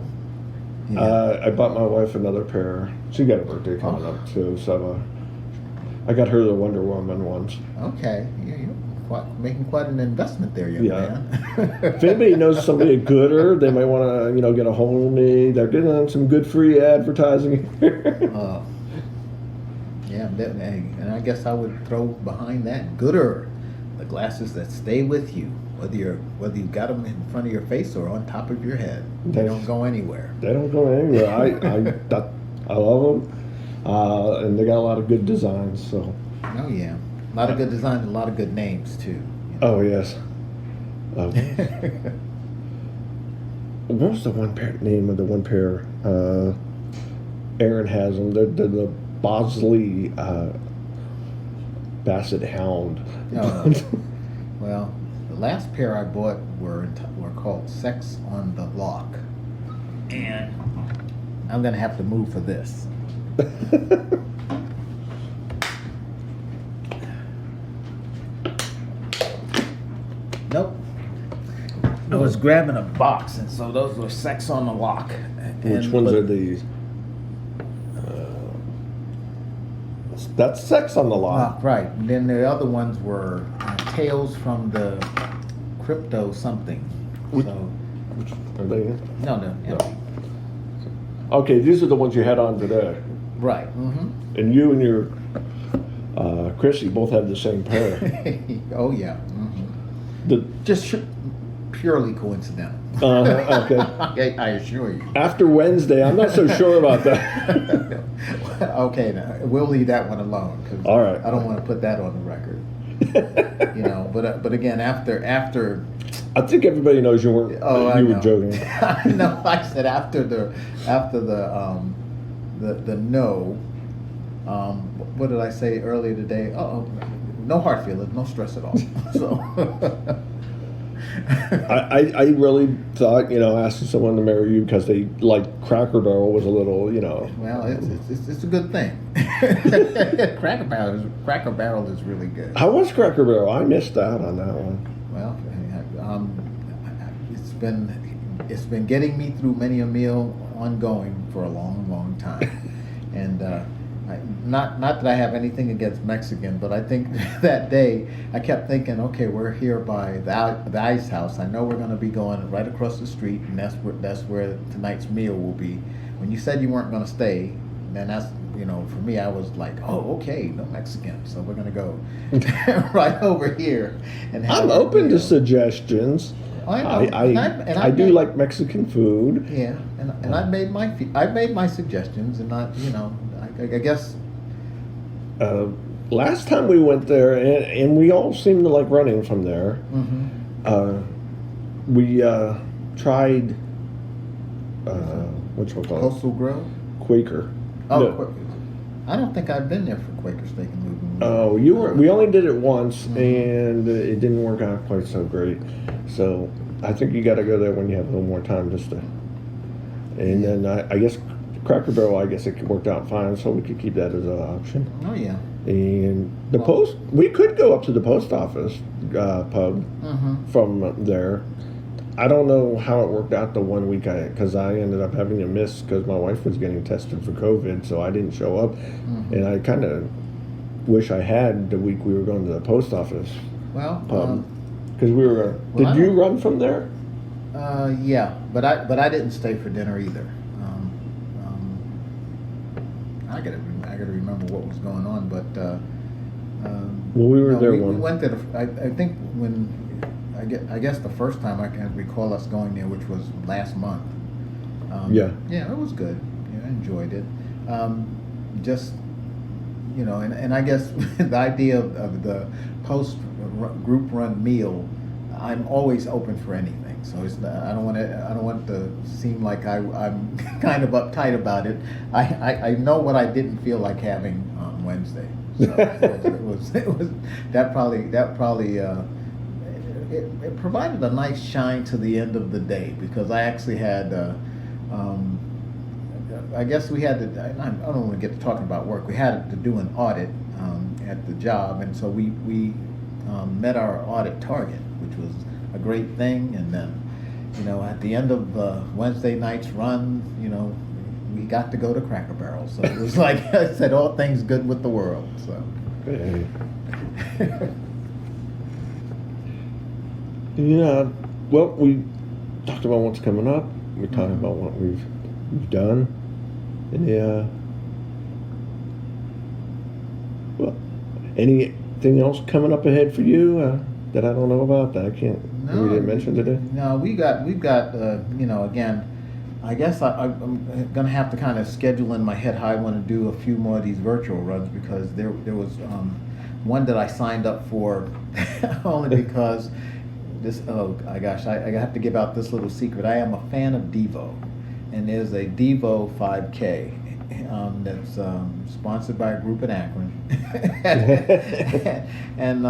Yeah. I bought my wife another pair. She got a birthday coming up too, so. I got her the Wonder Woman ones. Okay, you're making quite an investment there, young man. If anybody knows somebody at Gooder, they might want to, get a hold of me. They're getting some good free advertising here. Yeah, and I guess I would throw behind that Gooder, the glasses that stay with you, whether you got them in front of your face or on top of your head. They don't go anywhere. They don't go anywhere. I love them. And they got a lot of good designs, so. Oh yeah, a lot of good designs, a lot of good names too. Oh yes. What was the name of the one pair? Aaron has them. They're the Bosley Basset Hound. Oh, well, the last pair I bought were called Sex on the Lock, and I'm gonna have to move for this. Nope. I was grabbing a box, and so those were Sex on the Lock. Which ones are these? That's Sex on the Lock. Right. And then the other ones were Tales from the Crypto something. Which are they? No. Okay, these are the ones you had on today. Right. Mm-hmm. And you and your Chrissy both have the same pair. Oh yeah. Mm-hmm. Just purely coincidental. Okay. I assure you. After Wednesday, I'm not so sure about that. Okay, now we'll leave that one alone. 'Cause all right. I don't want to put that on the record. You know, but again, after I think everybody knows you weren't. You were joking. I know. I said after the no. What did I say earlier today? No hard feelings, no stress at all. So. I really thought, asking someone to marry you because they like Cracker Barrel was a little, Well, it's a good thing. Cracker Barrel is really good. How was Cracker Barrel? I missed out on that one. Well, it's been getting me through many a meal ongoing for a long time, and. Not that I have anything against Mexican, but I think that day I kept thinking, okay, we're here by the Ice House. I know we're going to be going right across the street, and that's where tonight's meal will be. When you said you weren't going to stay, then that's, for me, I was like, oh, okay, no Mexican, so we're going to go right over here. And have I'm open to suggestions. I know. I do like Mexican food. Yeah, and I've made my suggestions, and I guess. Last time we went there, and we all seemed to like running from there. Mm-hmm. We tried. Which one called? Coastal Grove. Quaker. Oh, no. Quaker. I don't think I've been there for Quaker Steak and Moving. Oh, you were. We only did it once, Mm-hmm. and it didn't work out quite so great. So I think you got to go there when you have a little more time, just to. And then I guess Cracker Barrel, I guess it worked out fine, so we could keep that as an option. Oh yeah. And we could go up to the post office pub Mm-hmm. from there. I don't know how it worked out the one week because I ended up having to miss because my wife was getting tested for COVID, so I didn't show up. Mm-hmm. And I kind of wish I had the week we were going to the post office Well, pub because we were. well, Did you run from there? yeah, but I didn't stay for dinner either. I gotta remember what was going on, but Well, we were there we one. went there. I think when I guess the first time I can recall us going there, which was last month. Yeah. Yeah, it was good. Yeah, I enjoyed it. Just and I guess the idea of the post group run meal, I'm always open for anything. So it's not, I don't want it to seem like I'm kind of uptight about it. I know what I didn't feel like having on Wednesday. So it was that probably it provided a nice shine to the end of the day because I actually had I guess we had to. I don't want to get to talking about work. We had to do an audit at the job, and so we met our audit target, which was a great thing. And then, at the end of Wednesday night's run, we got to go to Cracker Barrel. So it was like I said, all things good with the world. So. Hey. Yeah. Well, we talked about what's coming up. We talked about what we've done. And well, anything else coming up ahead for you that I don't know about that I can't? No, we didn't mention today. No, we've got again. I guess I'm gonna have to kind of schedule in my head how I want to do a few more of these virtual runs because there was one that I signed up for only because this. Oh my gosh, I have to give out this little secret. I am a fan of Devo. And there's a Devo 5K that's sponsored by a group in Akron. And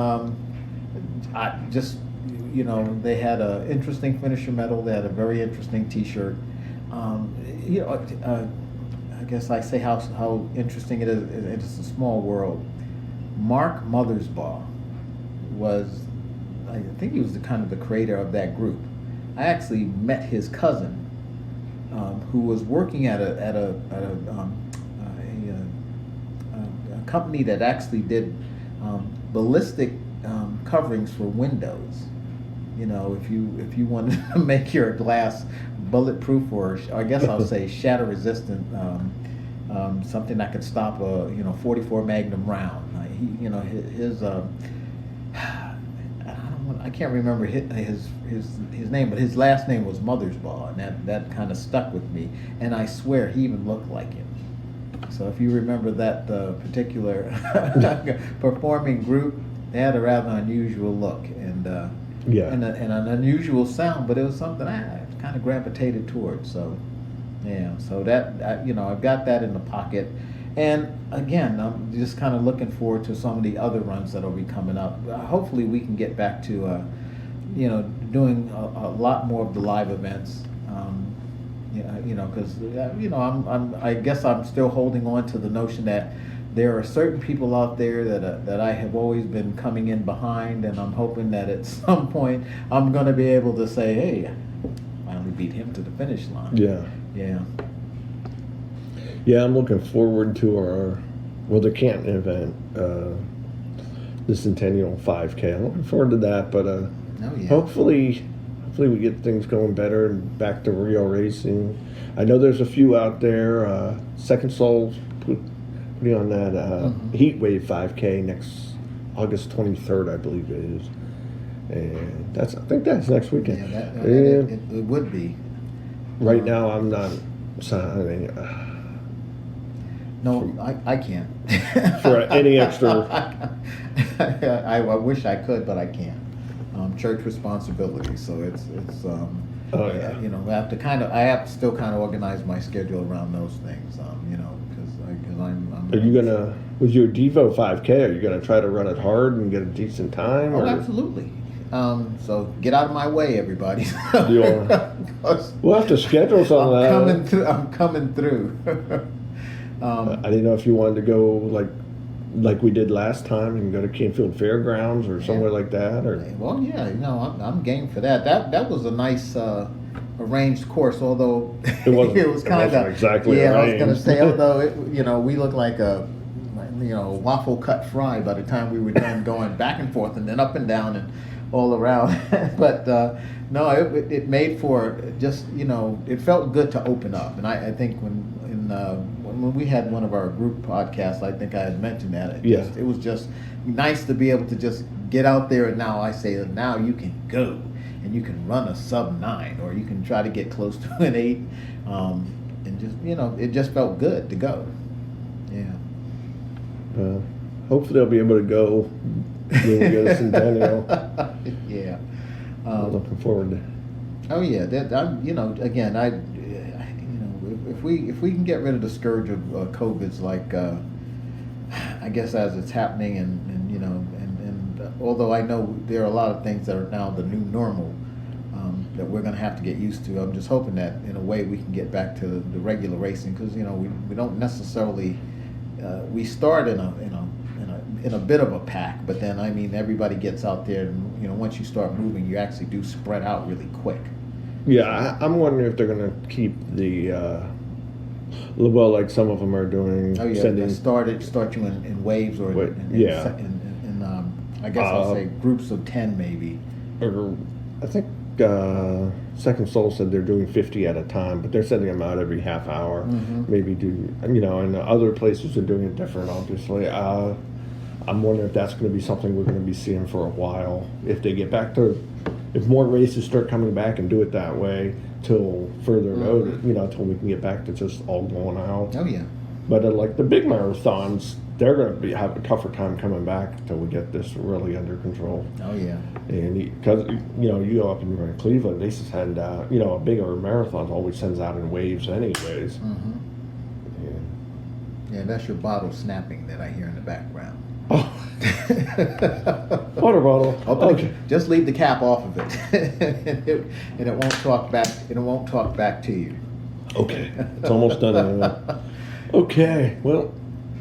I just, they had an interesting finisher medal. They had a very interesting T-shirt. I guess I say how interesting it is. It's a small world. Mark Mothersbaugh was, I think he was the creator of that group. I actually met his cousin. Who was working at a company that actually did ballistic coverings for windows. If you wanted to make your glass bulletproof or I guess I'll say shatter resistant, something that could stop a 44 Magnum round. His I can't remember his name, but his last name was Mothersbaugh, and that kind of stuck with me. And I swear he even looked like him. So if you remember that particular performing group, had a rather unusual look and and an unusual sound, but it was something I kind of gravitated towards. So yeah, so that I've got that in the pocket. And again, I'm just kind of looking forward to some of the other runs that'll be coming up. Hopefully, we can get back to, doing a lot more of the live events. Because I guess I'm still holding on to the notion that there are certain people out there that I have always been coming in behind, and I'm hoping that at some point I'm going to be able to say, hey, I finally beat him to the finish line. Yeah. Yeah. Yeah, I'm looking forward to the Canton event, the Centennial 5K. I'm looking forward to that, but hopefully we get things going better and back to real racing. I know there's a few out there. Second Soul put me on that Heat Wave 5K next August 23rd, I believe it is, and I think that's next weekend. Yeah, it would be. Right now, I'm not signing. No, I can't. For any extra. I wish I could, but I can't. Church responsibility, so it's I have to still kind of organize my schedule around those things, because I'm. Are you gonna, with your Devo 5K? Are you gonna try to run it hard and get a decent time? Oh, absolutely. So get out of my way, everybody. We'll have to schedule some of that. I'm coming through. I didn't know if you wanted to go like we did last time and go to Canfield Fairgrounds or somewhere like that, or. Well, yeah, I'm game for that. That was a nice arranged course, although it was kind of exactly. Yeah, arranged. I was going to say, although we looked like a waffle cut fry by the time we were done going back and forth and then up and down and all around. But no, it made for just it felt good to open up, and I think when we had one of our group podcasts, I think I had mentioned that it was just nice to be able to just get out there, and now I say that now you can go and you can run a sub-9 or you can try to get close to an 8, and just it just felt good to go. Yeah. Hopefully I'll be able to go when we go to Centennial. Yeah. I'm looking forward to. Oh yeah, again, if we can get rid of the scourge of COVIDs, like I guess as it's happening, and although I know there are a lot of things that are now the new normal that we're going to have to get used to, I'm just hoping that in a way we can get back to the regular racing, because we don't necessarily we start in a bit of a pack, but then everybody gets out there, and once you start moving, you actually do spread out really quick. Yeah, I'm wondering if they're going to keep the like some of them are doing. Oh yeah, they start you in waves or in I guess I'll say groups of 10 maybe. Or I think Second Soul said they're doing 50 at a time, but they're sending them out every half hour. Mm-hmm. Maybe and other places are doing it different, obviously. I'm wondering if that's going to be something we're going to be seeing for a while. If they get back to, if more races start coming back and do it that way till further notice, till we can get back to just all going out. Oh yeah. But like the big marathons, they're going to have a tougher time coming back until we get this really under control. Oh yeah. And because you go up and you're in Cleveland, they send out, a bigger marathon always sends out in waves anyways. Mm-hmm. Yeah, that's your bottle snapping that I hear in the background. Oh. Water bottle. Okay. Just leave the cap off of it, and it won't talk back. It won't talk back to you. Okay, it's almost done anyway. Okay, well,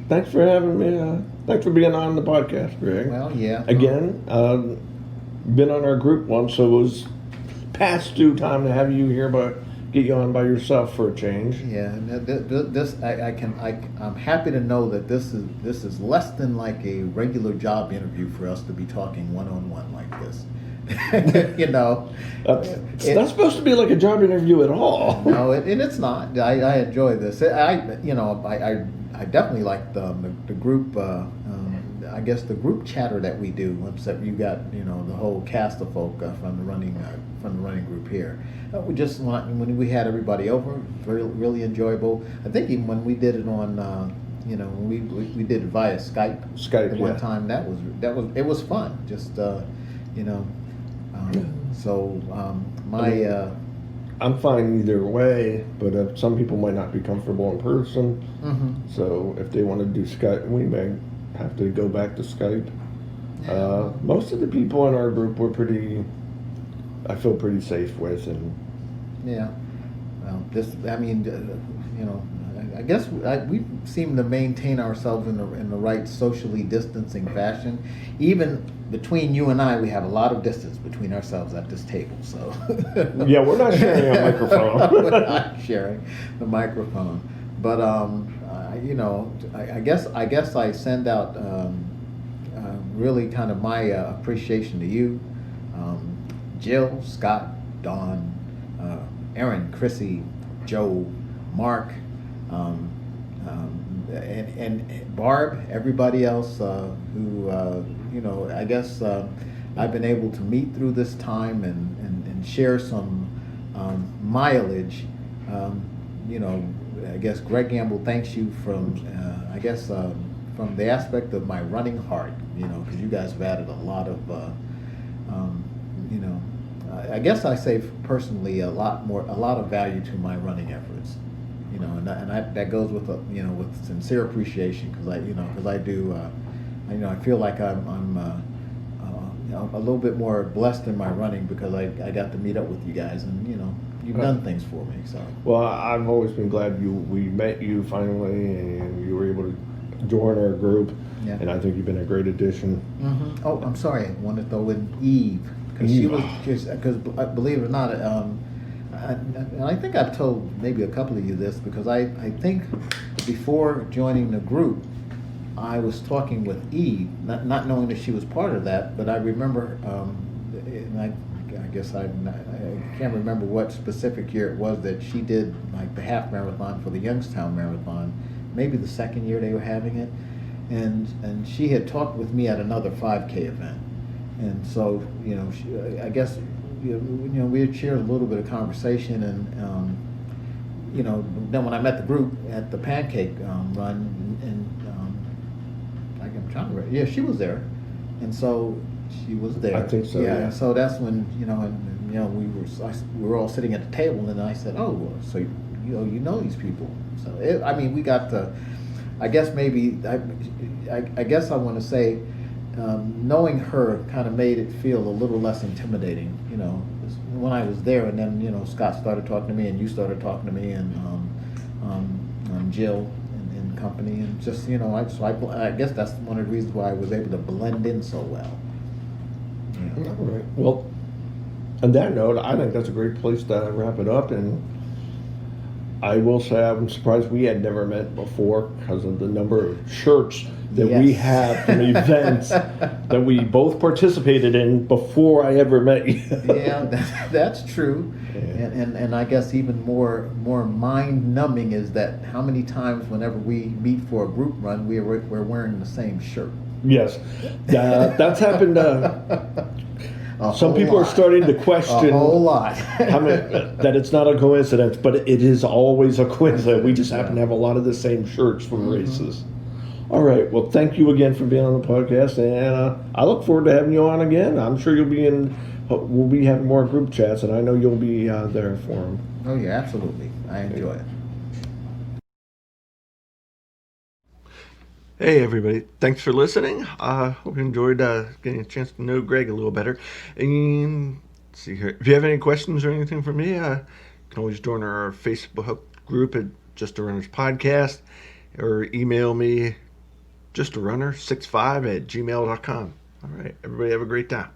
thanks for having me. Thanks for being on the podcast, Greg. Well, yeah. Again, been on our group once, so it was past due time to have you here, but get you on by yourself for a change. Yeah, this I'm happy to know that this is less than like a regular job interview for us to be talking one-on-one like this. It's not supposed to be like a job interview at all. No, and it's not. I enjoy this. I definitely like the group. I guess the group chatter that we do. Except you got the whole cast of folk from the running group here. We when we had everybody over, really enjoyable. I think even when we did it on you know, when we did it via Skype. Skype, at one yeah. time. It was fun. Just you know, so I'm fine either way, but some people might not be comfortable in person. So if they want to do Skype, we may have to go back to Skype. Most of the people in our group I feel pretty safe with, and yeah. Well, you know, I guess we seem to maintain ourselves in the right socially distancing fashion. Even between you and I, we have a lot of distance between ourselves at this table. So yeah, we're not sharing a microphone. We're not sharing the microphone, but you know, I guess I send out really kind of my appreciation to you, Jill, Scott, Dawn, Aaron, Chrissy, Joe, Mark, and Barb, everybody else who, you know, I guess I've been able to meet through this time and share some mileage. You know, I guess Greg Gamble thanks you from, from the aspect of my running heart, you know, because you guys have added a lot of, you know, I guess I say personally a lot of value to my running efforts, you know, and that goes with you know, with sincere appreciation, because I do, you know, I feel like I'm you know, a little bit more blessed in my running because I got to meet up with you guys, and you know, you've done things for me. So well, I've always been glad we met you finally, and you were able to join our group. Yeah. And I think you've been a great addition. Oh, I'm sorry, I want to throw in Eve. Because believe it or not, I think I've told maybe a couple of you this, because I think before joining the group, I was talking with Eve, not knowing that she was part of that, but I remember, and I guess I can't remember what specific year it was that she did like the half marathon for the Youngstown Marathon, maybe the second year they were having it, and she had talked with me at another 5K event. And so, you know, I guess, you know, we had shared a little bit of conversation, and you know, then when I met the group at the pancake run, and like I'm trying to remember, yeah, she was there, and so she was there. I think so. Yeah. And so that's when, you know, and you know, we were all sitting at the table, and I said, oh, well, so you know these people. So I mean, we got to, I guess maybe I guess I want to say. Knowing her kind of made it feel a little less intimidating, you know, when I was there. And then, you know, Scott started talking to me, and you started talking to me, and Jill and company, and just, you know, I guess that's one of the reasons why I was able to blend in so well. Yeah. All right. Well, on that note, I think that's a great place to wrap it up. And I will say I'm surprised we had never met before because of the number of shirts that we have from events that we both participated in before I ever met you. Yeah, that's true. Yeah. And I guess even more mind-numbing is that how many times whenever we meet for a group run, we're wearing the same shirt. Yes, that's happened. Some people are starting to question a whole lot. that it's not a coincidence, but it is always a coincidence. We just happen to have a lot of the same shirts from races. All right. Well, thank you again for being on the podcast, and I look forward to having you on again. I'm sure you'll be we'll be having more group chats, and I know you'll be there for them. Oh yeah, absolutely. I enjoy it. Hey everybody, thanks for listening. Hope you enjoyed getting a chance to know Greg a little better. And let's see here, if you have any questions or anything for me, you can always join our Facebook group at Just a Runners Podcast, or email me justarunner65@gmail.com. All right, everybody have a great time.